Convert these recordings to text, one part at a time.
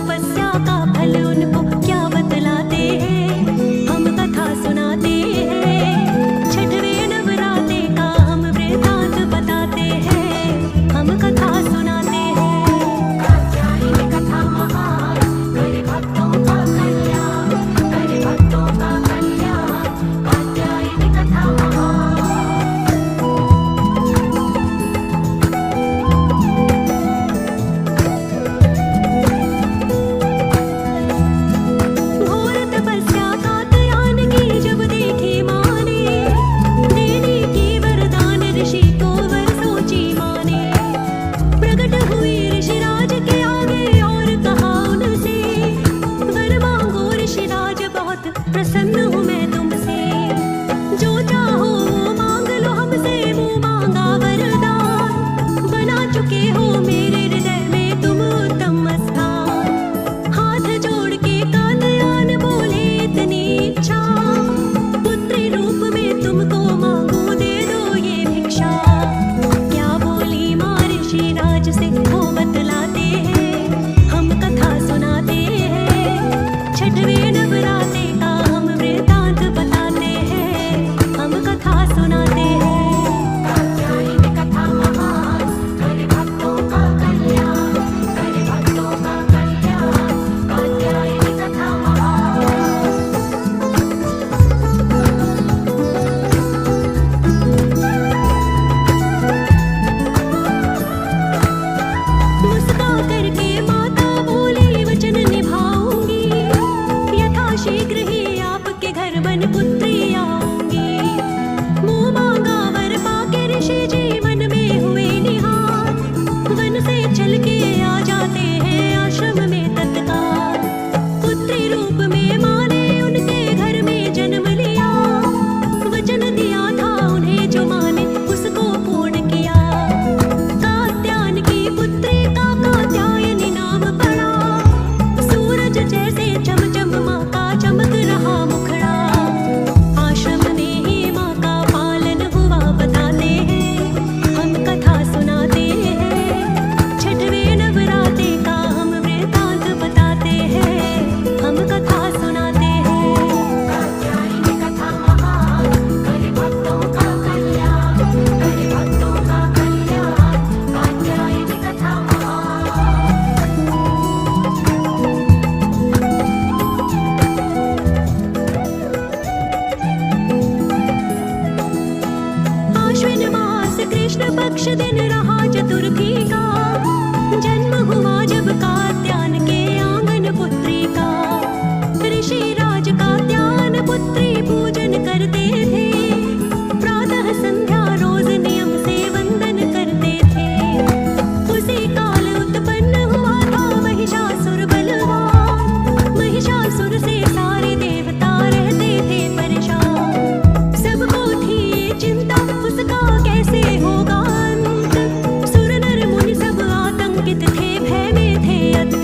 तपस्या का फल उनको क्या बतलाते हैं, हम कथा सुनाते हैं। छठवें नवरात्रे का हम वृतांत बताते हैं, हम कथा सुनाते हैं। कात्यायनी कथा महान, करे भक्तों का कल्याण, करे भक्तों का कल्याण। कात्यायनी कथा महान। घोर तपस्या कात्यायनी की जब देखी माँ ने, देने की वरदान ऋषि को वर सोची माँ ने। प्रकट हुई ऋषिराज के आगे और कहा उनसे, वर मांगो ऋषिराज बहुत प्रसन्न हूँ मैं तुमसे। जो चाहो वो मांग लो हमसे, मुँह मांगा वरदान। बना चुके हो मेरे हृदय में तुम उत्तम स्थान। हाथ जोड़ के कात्यायन बोले इतनी इच्छा, पुत्री रूप में तुमको मांगू दे दो ये भिक्षा। क्या बोली माँ ऋषिराज से वो बतलाते हैं, हम कथा सुनाते हैं। छठवें नवरात्रे का हम वृतांत बताते हैं, हम कथा सुनाते हैं। कात्यायनी कथा महान, करे भक्तों का कल्याण, करे भक्तों का कल्याण। कात्यायनी कथा महान। मुस्का करके माता बोली वचन निभाऊंगी, यथाशीघ्र ही आपके घर बन पुत्री आऊंगी। मुँह मांगा वर पाके ऋषि जी मन में हुए निहाल, वन से चल के आ जाते हैं आश्रम में तत्काल। पुत्री रूप में माँ ने उनके घर में जन्म लिया, वचन दिया था उन्हें जो माँ ने उसको पूर्ण किया। कात्यायन की पुत्री का कात्यायनी नाम पड़ा, सूरज जैसे चमचम माँ का चमक रहा मुखड़ा। आश्रम में ही माँ का पालन हुआ बताते हैं, हम कथा सुनाते हैं। छठवें नवरात्रे का हम वृतांत बताते हैं, हम कथा सुनाते हैं। कात्यायनी कथा महान, करे भक्तों का कल्याण, करे भक्तों का कल्याण। कात्यायनी कथा महान। आश्विन मास कृष्ण पक्ष दिन रहा चतुर्थी का, जन्म हुआ जब कात्यायन के आंगन पुत्री का। ऋषिराज कात्यायन पुत्री पूजन करते थे, प्रातः संध्या रोज नियम से वंदन करते थे। उसी काल उत्पन्न हुआ था महिषासुर बलवान, महिषासुर से सारे देवता रहते थे परेशान। सबको थी ये चिंता उसका कैसे होगा अंत, सुर नर मुनि सब आतंकित थे, भय में थे अत्यंत।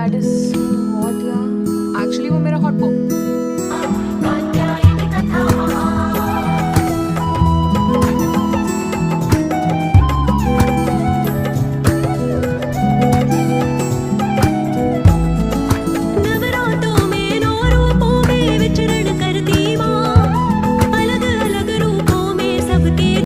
दैट इज व्हाट यार, एक्चुअली वो मेरा हॉट